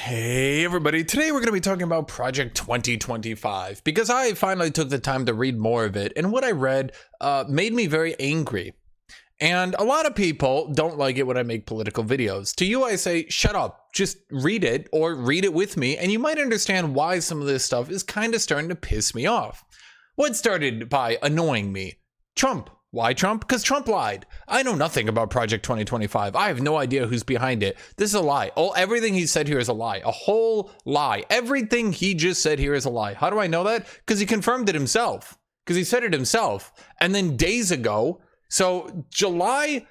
Hey everybody, today we're going to be talking about Project 2025 because I finally took the time to read more of it, and what I read made me very angry. And a lot of people don't like it when I make political videos. To you I say, shut up, just read it or read it with me and you might understand why some of this stuff is kind of starting to piss me off. What started by annoying me? Trump. Why Trump? Because Trump lied. I know nothing about Project 2025. I have no idea who's behind it. This is a lie. Everything he said here is a lie. A whole lie. Everything he just said here is a lie. How do I know that? Because he confirmed it himself. Because he said it himself. And then days ago, so July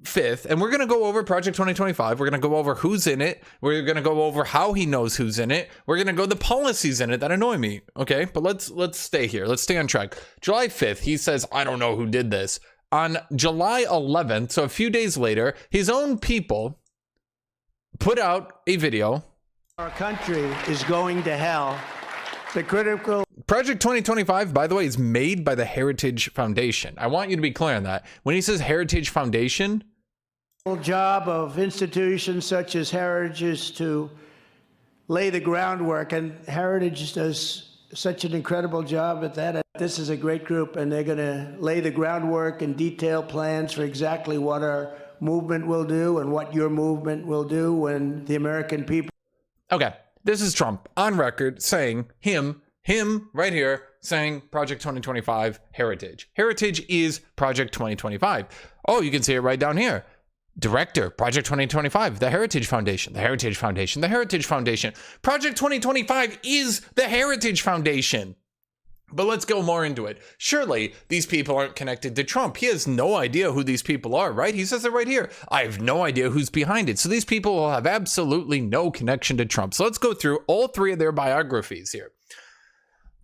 5th, and we're going to go over Project 2025. We're going to go over who's in it. We're going to go over how he knows who's in it. We're going to go the policies in it that annoy me. Okay, but let's stay here. Let's stay on track. July 5th, he says, I don't know who did this. On July 11th, so a few days later, his own people put out a video. Our country is going to hell. The critical Project 2025, by the way, is made by the Heritage Foundation. I want you to be clear on that. When he says Heritage Foundation, job of institutions such as Heritage to lay the groundwork, and Heritage does such an incredible job at that. This is a great group, and they're going to lay the groundwork and detail plans for exactly what our movement will do and what your movement will do when the American people. Okay, this is Trump on record saying him right here saying Project 2025 Heritage. Heritage is Project 2025. Oh, you can see it right down here. Director, Project 2025, the Heritage Foundation, the Heritage Foundation, the Heritage Foundation. Project 2025 is the Heritage Foundation. But let's go more into it. Surely these people aren't connected to Trump. He has no idea who these people are, right? He says it right here. I have no idea who's behind it. So these people will have absolutely no connection to Trump. So let's go through all three of their biographies here.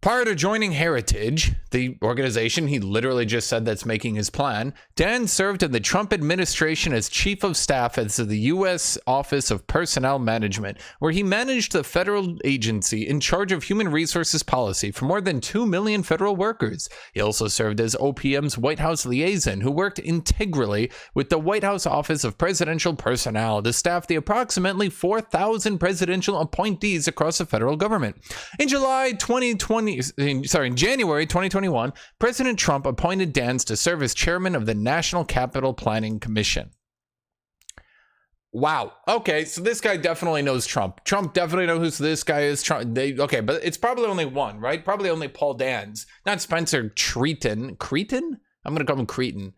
Prior to joining Heritage, the organization he literally just said that's making his plan, Dan served in the Trump administration as chief of staff at the U.S. Office of Personnel Management, where he managed the federal agency in charge of human resources policy for more than 2 million federal workers. He also served as OPM's White House liaison, who worked integrally with the White House Office of Presidential Personnel to staff the approximately 4,000 presidential appointees across the federal government. In January 2021, President Trump appointed Dans to serve as chairman of the National Capital Planning Commission. Wow. Okay, so this guy definitely knows Trump. Trump definitely knows who this guy is. Okay, but it's probably only one, right? Probably only Paul Dans, not Spencer Cretin. Cretin? I'm going to call him Cretin.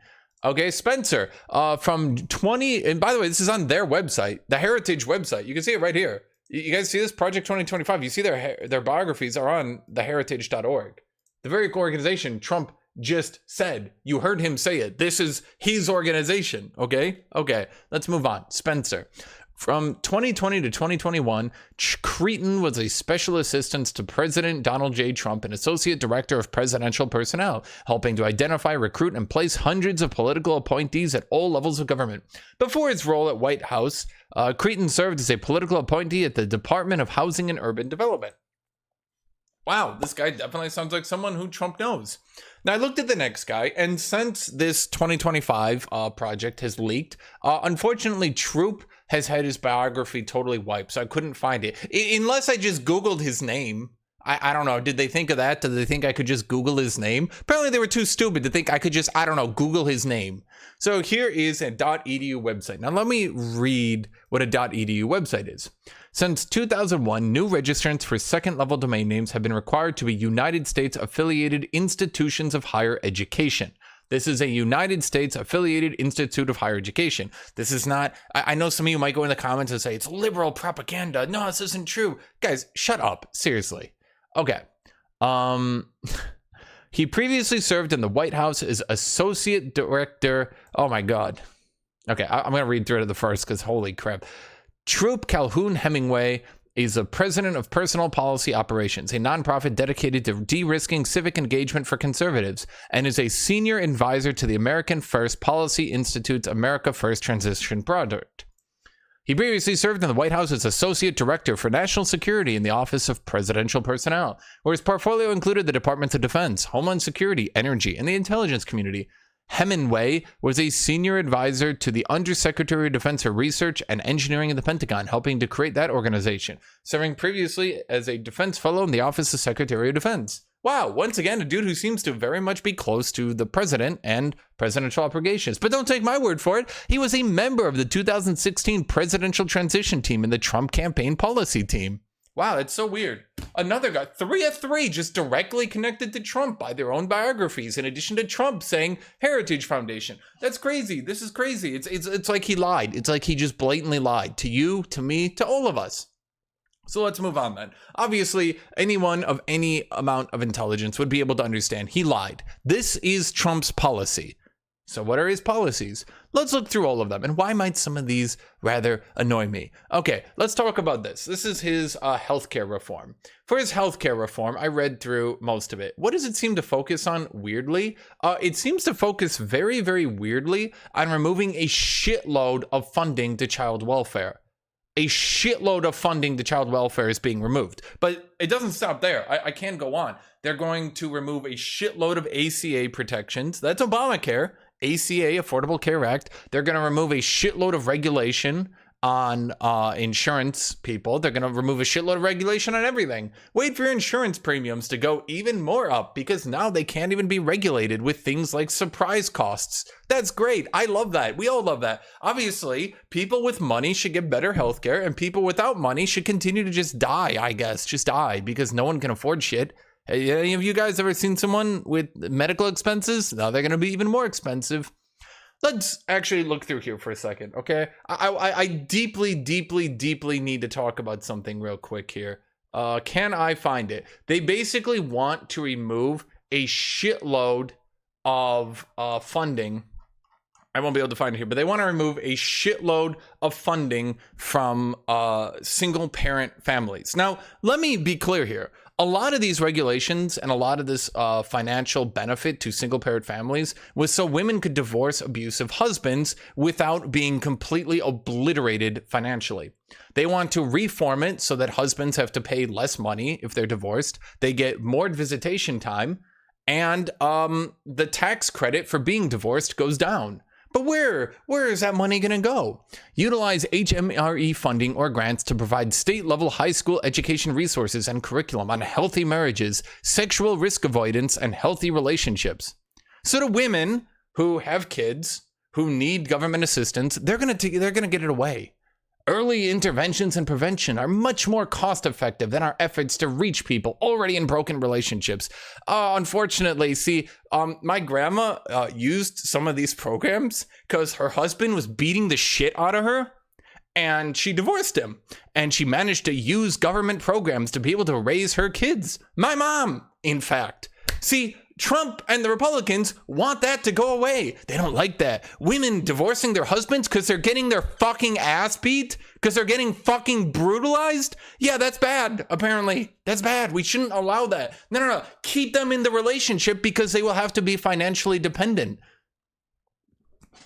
Okay, Spencer, and by the way, this is on their website, the Heritage website. You can see it right here. You guys see this? Project 2025. You see their biographies are on theheritage.org. The very organization Trump just said. You heard him say it. This is his organization. Okay, let's move on. Spencer. From 2020 to 2021, Cretin was a special assistant to President Donald J. Trump and associate director of presidential personnel, helping to identify, recruit, and place hundreds of political appointees at all levels of government. Before his role at White House, Cretin served as a political appointee at the Department of Housing and Urban Development. Wow, this guy definitely sounds like someone who Trump knows. Now, I looked at the next guy, and since this 2025 project has leaked, unfortunately, Troop has had his biography totally wiped, so I couldn't find it. Unless I just Googled his name. I don't know. Did they think of that? Did they think I could just Google his name? Apparently, they were too stupid to think I could just, Google his name. So here is a .edu website. Now, let me read what a .edu website is. Since 2001, new registrants for second-level domain names have been required to be United States-affiliated institutions of higher education. This is a United States-affiliated institute of higher education. This is not, I know some of you might go in the comments and say, it's liberal propaganda. No, this isn't true. Guys, shut up. Seriously. Okay. He previously served in the White House as associate director. Oh my God. Okay, I'm going to read through it at the first because holy crap. Troop Calhoun Hemingway is the president of Personal Policy Operations, a nonprofit dedicated to de-risking civic engagement for conservatives, and is a senior advisor to the American First Policy Institute's America First Transition Project. He previously served in the White House as Associate Director for National Security in the Office of Presidential Personnel, where his portfolio included the Departments of Defense, Homeland Security, Energy, and the intelligence community. Hemingway was a senior advisor to the Undersecretary of Defense for Research and Engineering in the Pentagon, helping to create that organization, serving previously as a defense fellow in the Office of Secretary of Defense. Wow, once again, a dude who seems to very much be close to the president and presidential obligations. But don't take my word for it. He was a member of the 2016 presidential transition team and the Trump campaign policy team. Wow, that's so weird. Another guy, 3 of 3, just directly connected to Trump by their own biographies, in addition to Trump saying Heritage Foundation. That's crazy. This is crazy. It's like he lied. It's like he just blatantly lied to you, to me, to all of us. So let's move on then. Obviously, anyone of any amount of intelligence would be able to understand he lied. This is Trump's policy. So what are his policies? Let's look through all of them. And why might some of these rather annoy me? Okay, let's talk about this. This is his healthcare reform. For his healthcare reform, I read through most of it. What does it seem to focus on weirdly? It seems to focus very, very weirdly on removing a shitload of funding to child welfare. A shitload of funding to child welfare is being removed. But it doesn't stop there. I can go on. They're going to remove a shitload of ACA protections. That's Obamacare. ACA, Affordable Care Act. They're going to remove a shitload of regulation on insurance people. They're going to remove a shitload of regulation on everything. Wait for your insurance premiums to go even more up, because now they can't even be regulated with things like surprise costs. That's great. I love that. We all love that. Obviously, people with money should get better healthcare, and people without money should continue to just die, I guess. Just die, because no one can afford shit. Any of you guys ever seen someone with medical expenses? Now they're going to be even more expensive. Let's actually look through here for a second, okay? I deeply, deeply, deeply need to talk about something real quick here. Can I find it? They basically want to remove a shitload of funding. I won't be able to find it here, but they want to remove a shitload of funding from single parent families. Now, let me be clear here. A lot of these regulations and a lot of this financial benefit to single parent families was so women could divorce abusive husbands without being completely obliterated financially. They want to reform it so that husbands have to pay less money if they're divorced. They get more visitation time, and the tax credit for being divorced goes down. But where is that money going to go? Utilize HMRE funding or grants to provide state-level high school education resources and curriculum on healthy marriages, sexual risk avoidance, and healthy relationships. So to women who have kids, who need government assistance, they're going to get it away. Early interventions and prevention are much more cost-effective than our efforts to reach people already in broken relationships. Unfortunately, see, my grandma used some of these programs because her husband was beating the shit out of her, and she divorced him. And she managed to use government programs to be able to raise her kids. My mom, in fact. See, Trump and the Republicans want that to go away. They don't like that. Women divorcing their husbands because they're getting their fucking ass beat, because they're getting fucking brutalized. Yeah, that's bad, apparently. That's bad. We shouldn't allow that. No. Keep them in the relationship because they will have to be financially dependent.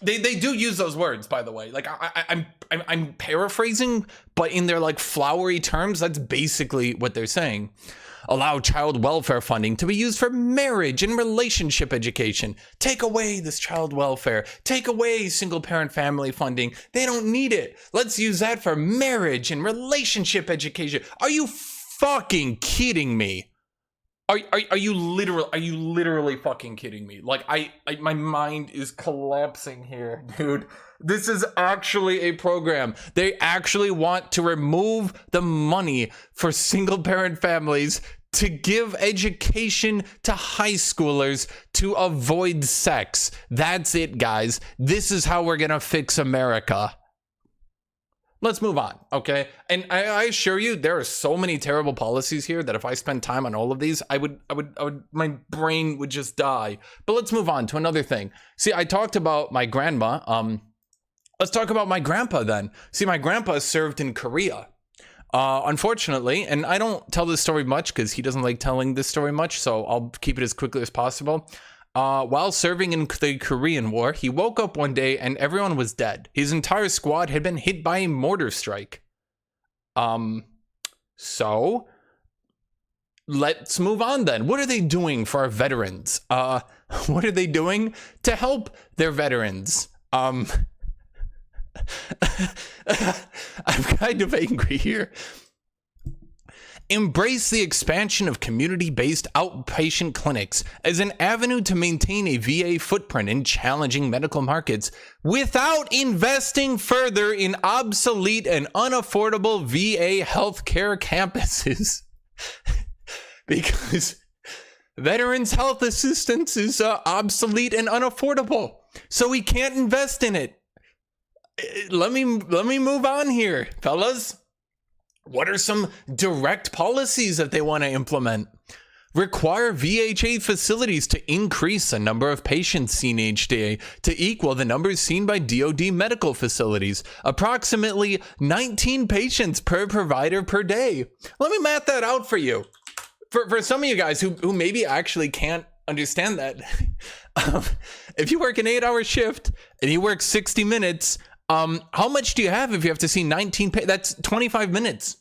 They do use those words, by the way. Like I'm paraphrasing, but in their like flowery terms, that's basically what they're saying. Allow child welfare funding to be used for marriage and relationship education. Take away this child welfare. Take away single parent family funding. They don't need it. Let's use that for marriage and relationship education. Are you fucking kidding me? Are you literally fucking kidding me? Like my mind is collapsing here, dude. This is actually a program. They actually want to remove the money for single parent families to give education to high schoolers to avoid sex. That's it, guys. This is how we're gonna fix America. Let's move on, okay? And I assure you, there are so many terrible policies here that if I spend time on all of these, I would, my brain would just die. But let's move on to another thing. See, I talked about my grandma. Let's talk about my grandpa then. See, my grandpa served in Korea. Unfortunately, and I don't tell this story much because he doesn't like telling this story much, so I'll keep it as quickly as possible. While serving in the Korean War, he woke up one day and everyone was dead. His entire squad had been hit by a mortar strike. So let's move on then. What are they doing for our veterans? What are they doing to help their veterans? I'm kind of angry here. Embrace the expansion of community-based outpatient clinics as an avenue to maintain a VA footprint in challenging medical markets without investing further in obsolete and unaffordable VA healthcare campuses. Because veterans health assistance is obsolete and unaffordable, so we can't invest in it. Let me move on here, fellas. What are some direct policies that they want to implement? Require VHA facilities to increase the number of patients seen each day to equal the numbers seen by DoD medical facilities. Approximately 19 patients per provider per day. Let me math that out for you. For some of you guys who maybe actually can't understand that. If you work an 8-hour shift and you work 60 minutes, how much do you have if you have to see 19 that's 25 minutes.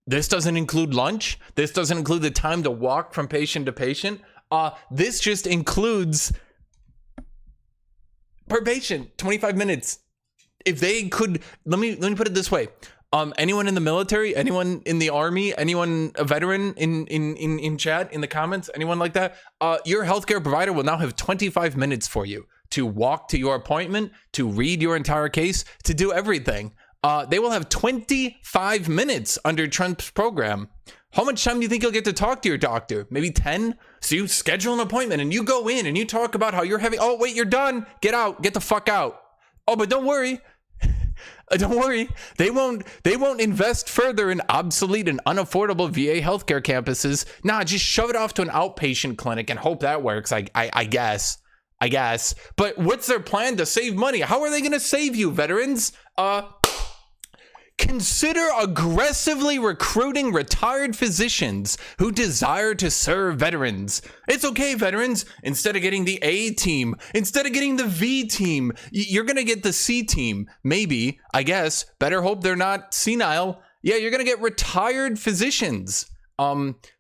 This doesn't include lunch. This doesn't include the time to walk from patient to patient. This just includes per patient 25 minutes. If they could, let me put it this way. Anyone in the military, anyone in the army, anyone a veteran in chat, in the comments, anyone like that, your healthcare provider will now have 25 minutes for you to walk to your appointment, to read your entire case, to do everything. They will have 25 minutes under Trump's program. How much time do you think you'll get to talk to your doctor? Maybe 10? So you schedule an appointment and you go in and you talk about how you're having, oh, wait, you're done. Get out. Get the fuck out. Oh, but don't worry. Don't worry. They won't invest further in obsolete and unaffordable VA healthcare campuses. Nah, just shove it off to an outpatient clinic and hope that works. I guess. But what's their plan to save money? How are they going to save you, veterans? Consider aggressively recruiting retired physicians who desire to serve veterans. It's okay, veterans. Instead of getting the A team, instead of getting the V team, you're going to get the C team. Maybe, I guess. Better hope they're not senile. Yeah, you're going to get retired physicians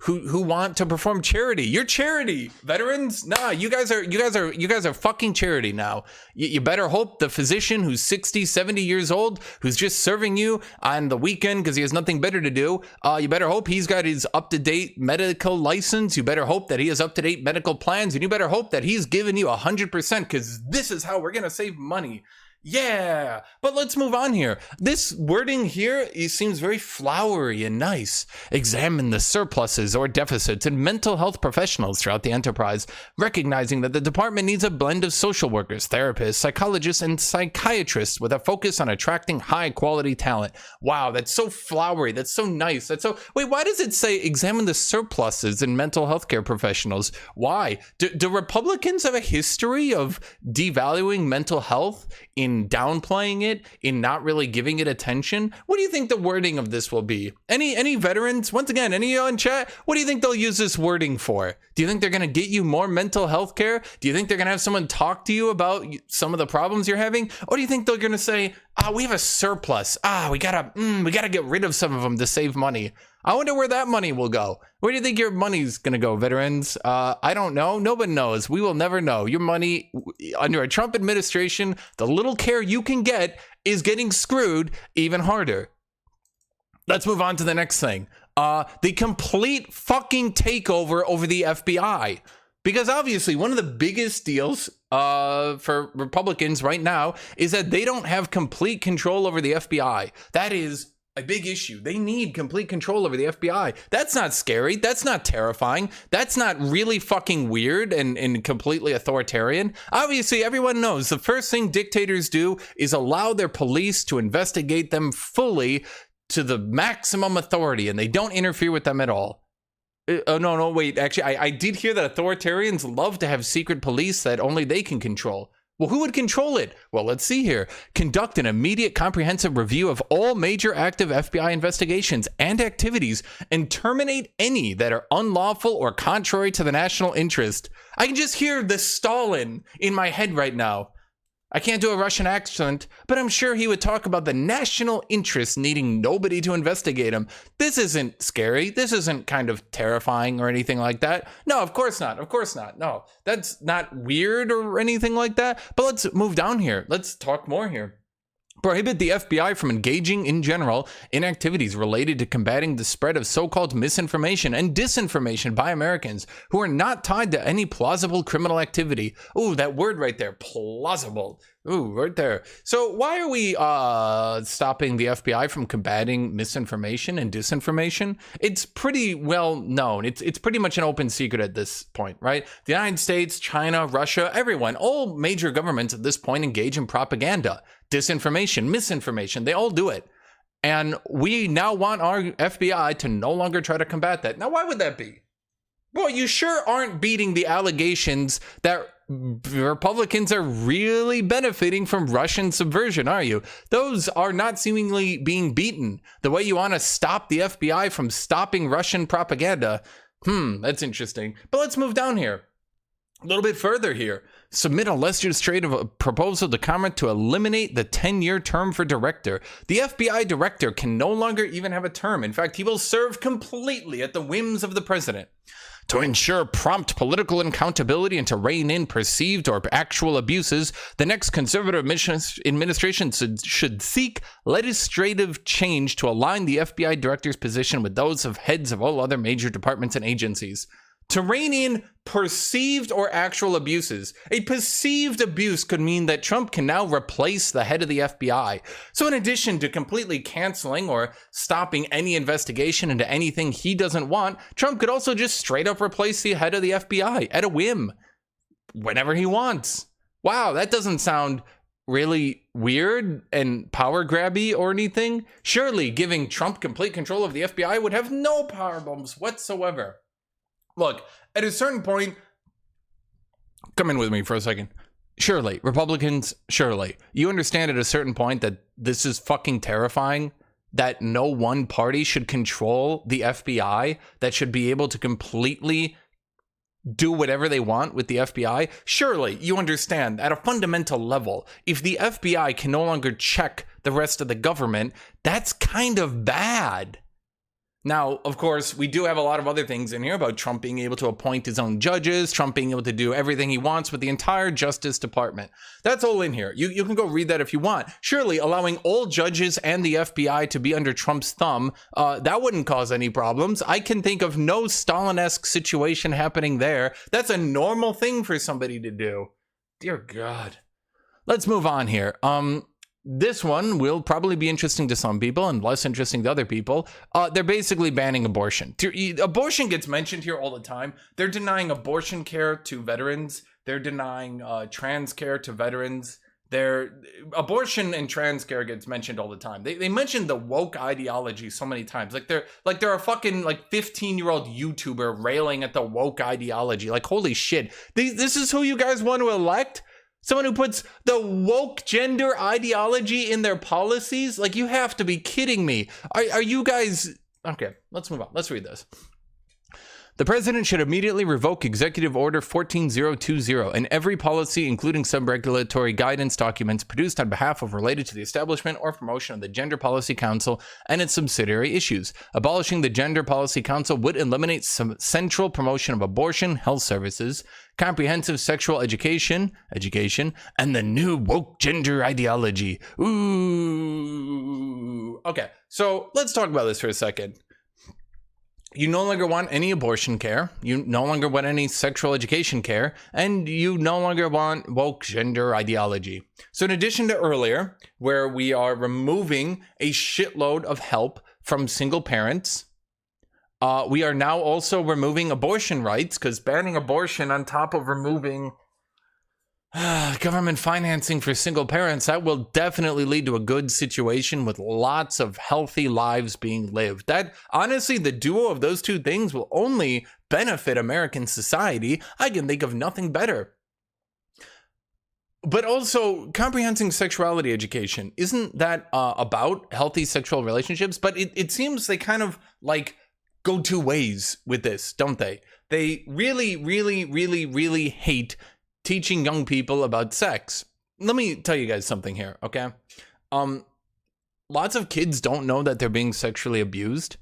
who want to perform charity. You're charity, veterans. Nah, you guys are fucking charity now. You better hope the physician who's 60, 70 years old, who's just serving you on the weekend because he has nothing better to do, you better hope he's got his up-to-date medical license. You better hope that he has up-to-date medical plans, and you better hope that he's giving you 100% because this is how we're gonna save money. Yeah, but let's move on here. This wording here, it seems very flowery and nice. Examine the surpluses or deficits in mental health professionals throughout the enterprise, recognizing that the department needs a blend of social workers, therapists, psychologists, and psychiatrists with a focus on attracting high-quality talent. Wow, that's so flowery. That's so nice. That's so... Wait, why does it say examine the surpluses in mental health care professionals? Why? Do Republicans have a history of devaluing mental health, in downplaying it, in not really giving it attention? What do you think the wording of this will be? Any veterans? Once again, any of you in chat? What do you think they'll use this wording for? Do you think they're going to get you more mental health care? Do you think they're going to have someone talk to you about some of the problems you're having? Or do you think they're going to say, we have a surplus. We gotta get rid of some of them to save money. I wonder where that money will go. Where do you think your money's going to go, veterans? I don't know. Nobody knows. We will never know. Your money under a Trump administration, the little care you can get is getting screwed even harder. Let's move on to the next thing. The complete fucking takeover over the FBI. Because obviously one of the biggest deals for Republicans right now is that they don't have complete control over the FBI. That is a big issue. They need complete control over the FBI. That's not scary. That's not terrifying. That's not really fucking weird and completely authoritarian. Obviously, everyone knows the first thing dictators do is allow their police to investigate them fully to the maximum authority, and they don't interfere with them at all. No, wait. Actually, I did hear that authoritarians love to have secret police that only they can control. Well, who would control it? Well, let's see here. Conduct an immediate comprehensive review of all major active FBI investigations and activities and terminate any that are unlawful or contrary to the national interest. I can just hear the Stalin in my head right now. I can't do a Russian accent, but I'm sure he would talk about the national interest needing nobody to investigate him. This isn't scary. This isn't kind of terrifying or anything like that. No, of course not. Of course not. No, that's not weird or anything like that. But let's move down here. Let's talk more here. Prohibit the FBI from engaging in general in activities related to combating the spread of so-called misinformation and disinformation by Americans who are not tied to any plausible criminal activity. Ooh, that word right there, plausible. Ooh, right there. So why are we stopping the FBI from combating misinformation and disinformation? It's pretty well known. It's pretty much an open secret at this point, right? The United States, China, Russia, everyone, all major governments at this point engage in propaganda, disinformation, misinformation. They all do it. And we now want our FBI to no longer try to combat that. Now, why would that be? Well, you sure aren't beating the allegations that Republicans are really benefiting from Russian subversion, are you? Those are not seemingly being beaten. The way you want to stop the FBI from stopping Russian propaganda. That's interesting. But let's move down here. A little bit further here. Submit a legislative proposal to Congress to eliminate the 10-year term for director. The FBI director can no longer even have a term. In fact, he will serve completely at the whims of the president. To ensure prompt political accountability and to rein in perceived or actual abuses, the next conservative administration should seek legislative change to align the FBI director's position with those of heads of all other major departments and agencies. To rein in perceived or actual abuses. A perceived abuse could mean that Trump can now replace the head of the FBI. So in addition to completely canceling or stopping any investigation into anything he doesn't want, Trump could also just straight up replace the head of the FBI at a whim, whenever he wants. Wow, that doesn't sound really weird and power grabby or anything. Surely giving Trump complete control of the FBI would have no problems whatsoever. Look, at a certain point, come in with me for a second. Surely, Republicans, surely. You understand at a certain point that this is fucking terrifying, that no one party should control the FBI, that should be able to completely do whatever they want with the FBI. Surely, you understand at a fundamental level, if the FBI can no longer check the rest of the government, that's kind of bad. Now, of course, we do have a lot of other things in here about Trump being able to appoint his own judges, Trump being able to do everything he wants with the entire Justice Department. That's all in here. You can go read that if you want. Surely, allowing all judges and the FBI to be under Trump's thumb, that wouldn't cause any problems. I can think of no Stalin-esque situation happening there. That's a normal thing for somebody to do. Dear God. Let's move on here. This one will probably be interesting to some people and less interesting to other people. They're basically banning abortion. Abortion gets mentioned here all the time. They're denying abortion care to veterans. They're denying trans care to veterans. Abortion and trans care gets mentioned all the time. They mention the woke ideology so many times. Like they're a fucking 15-year-old YouTuber railing at the woke ideology. Like, holy shit. This is who you guys want to elect? Someone who puts the woke gender ideology in their policies? Like, you have to be kidding me. Are you guys... Okay, let's move on. Let's read this. The president should immediately revoke Executive Order 14020 and every policy, including sub-regulatory guidance documents produced on behalf of related to the establishment or promotion of the Gender Policy Council and its subsidiary issues. Abolishing the Gender Policy Council would eliminate some central promotion of abortion, health services, comprehensive sexual education, and the new woke gender ideology. Ooh. Okay, so let's talk about this for a second. You no longer want any abortion care, you no longer want any sexual education care, and you no longer want woke gender ideology. So in addition to earlier, where we are removing a shitload of help from single parents, we are now also removing abortion rights, because banning abortion on top of removing government financing for single parents, that will definitely lead to a good situation with lots of healthy lives being lived. That, honestly, the duo of those two things will only benefit American society. I can think of nothing better. But also, comprehensive sexuality education, isn't that about healthy sexual relationships? But it seems they kind of go two ways with this, don't they? They really, really, really, really hate teaching young people about sex. let me tell you guys something here, okay? Lots of kids don't know that they're being sexually abused.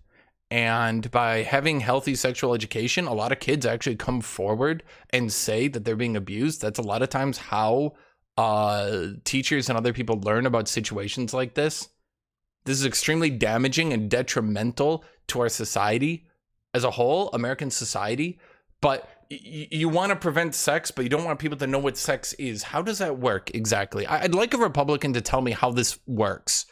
And by having healthy sexual education, a lot of kids actually come forward and say that they're being abused. That's a lot of times how teachers and other people learn about situations like this. This is extremely damaging and detrimental to our society as a whole, American society. But you want to prevent sex, but you don't want people to know what sex is. How does that work exactly? I'd like a Republican to tell me how this works.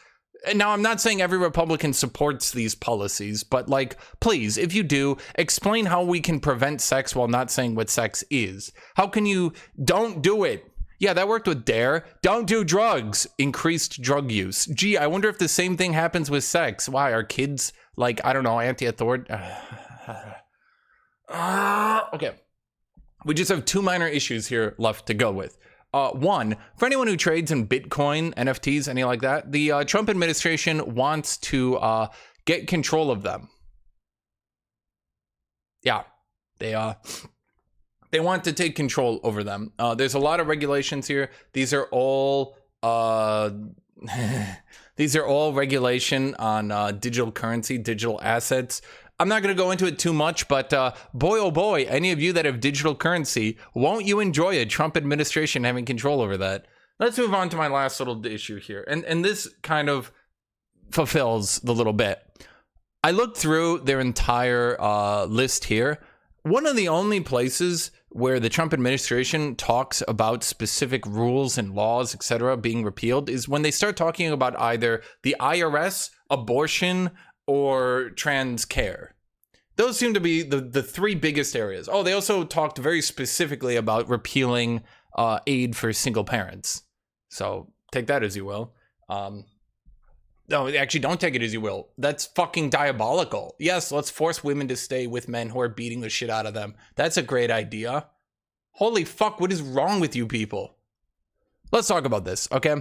And now, I'm not saying every Republican supports these policies, but like, please, if you do, explain how we can prevent sex while not saying what sex is. How can you don't do it? Yeah, that worked with DARE. Don't do drugs. Increased drug use. Gee, I wonder if the same thing happens with sex. Why are kids like, I don't know, anti-authority? Okay. We just have 2 minor issues here left to go with. One, for anyone who trades in Bitcoin, NFTs, anything like that, the Trump administration wants to get control of them. Yeah, they want to take control over them. There's a lot of regulations here. These are all regulation on digital currency, digital assets. I'm not going to go into it too much, but boy, oh boy, any of you that have digital currency, won't you enjoy a Trump administration having control over that? Let's move on to my last little issue here. And this kind of fulfills the little bit. I looked through their entire list here. One of the only places where the Trump administration talks about specific rules and laws, etc., being repealed is when they start talking about either the IRS, abortion, or trans care. Those seem to be the 3 biggest areas. Oh, they also talked very specifically about repealing aid for single parents. So take that as you will. No, actually, don't take it as you will. That's fucking diabolical. Yes, let's force women to stay with men who are beating the shit out of them. That's a great idea. Holy fuck, what is wrong with you people? Let's talk about this, okay?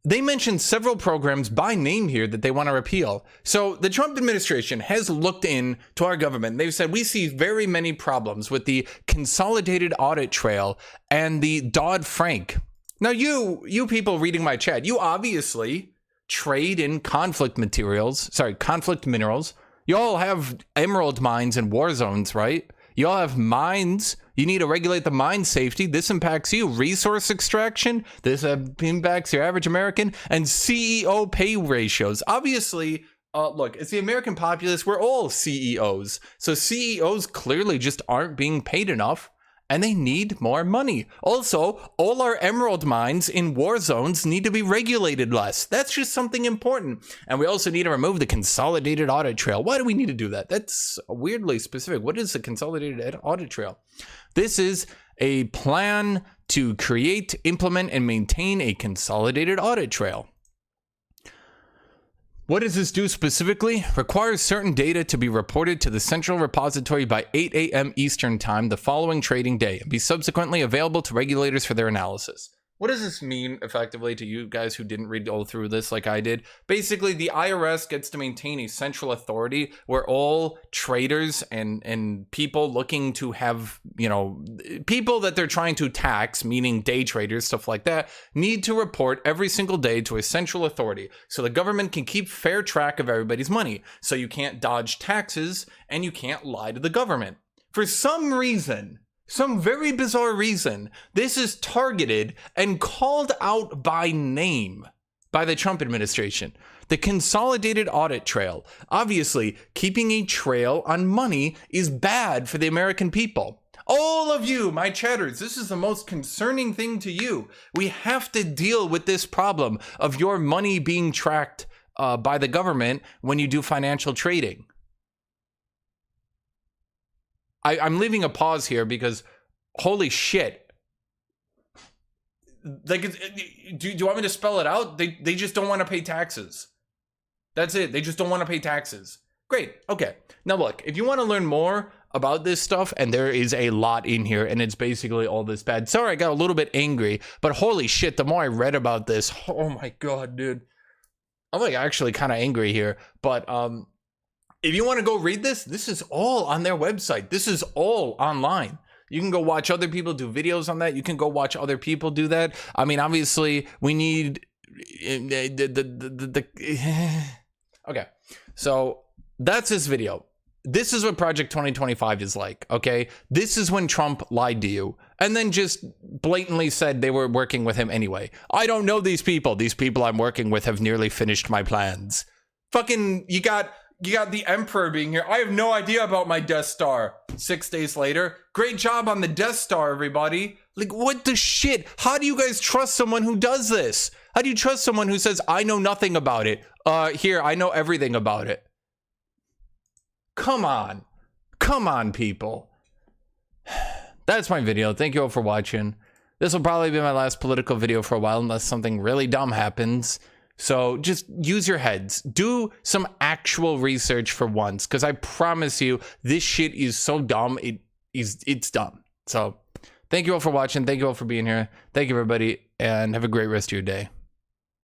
They mentioned several programs by name here that they want to repeal. So the Trump administration has looked into our government. They've said, we see very many problems with the Consolidated Audit Trail and the Dodd-Frank. Now, you people reading my chat, you obviously trade in conflict minerals. You all have emerald mines and war zones, right? You all have mines. You need to regulate the mine safety. This impacts you. Resource extraction. This impacts your average American. And CEO pay ratios. Obviously, look, it's the American populace. We're all CEOs. So CEOs clearly just aren't being paid enough. And they need more money. Also, all our emerald mines in war zones need to be regulated less. That's just something important. And we also need to remove the Consolidated Audit Trail. Why do we need to do that? That's weirdly specific. What is the Consolidated Audit Trail? This is a plan to create, implement, and maintain a consolidated audit trail. What does this do specifically? Requires certain data to be reported to the central repository by 8 a.m. Eastern Time the following trading day and be subsequently available to regulators for their analysis. What does this mean effectively to you guys who didn't read all through this like I did? Basically, the IRS gets to maintain a central authority where all traders and people looking to have, people that they're trying to tax, meaning day traders, stuff like that, need to report every single day to a central authority so the government can keep fair track of everybody's money. So you can't dodge taxes and you can't lie to the government. For some reason, some very bizarre reason, this is targeted and called out by name by the Trump administration. The Consolidated Audit Trail. Obviously, keeping a trail on money is bad for the American people. All of you, my chatters, this is the most concerning thing to you. We have to deal with this problem of your money being tracked by the government when you do financial trading. I'm leaving a pause here because, holy shit. Like, do you want me to spell it out? They just don't want to pay taxes. That's it. They just don't want to pay taxes. Great. Okay. Now look, if you want to learn more about this stuff, and there is a lot in here, and it's basically all this bad. Sorry, I got a little bit angry, but holy shit, the more I read about this, oh my God, dude. I'm like actually kind of angry here, but if you want to go read this, this is all on their website. This is all online. You can go watch other people do videos on that. You can go watch other people do that. I mean, obviously, we need okay. So that's this video. This is what Project 2025 is like, okay? This is when Trump lied to you and then just blatantly said they were working with him anyway. I don't know these people. These people I'm working with have nearly finished my plans. Fucking, you got the Emperor being here. I have no idea about my Death Star. 6 days later. Great job on the Death Star, everybody. Like, what the shit? How do you guys trust someone who does this? How do you trust someone who says, I know nothing about it? Here, I know everything about it. Come on. Come on, people. That's my video. Thank you all for watching. This will probably be my last political video for a while unless something really dumb happens. So just use your heads. Do some actual research for once, because I promise you, this shit is so dumb. It's dumb. So thank you all for watching. Thank you all for being here. Thank you, everybody, and have a great rest of your day.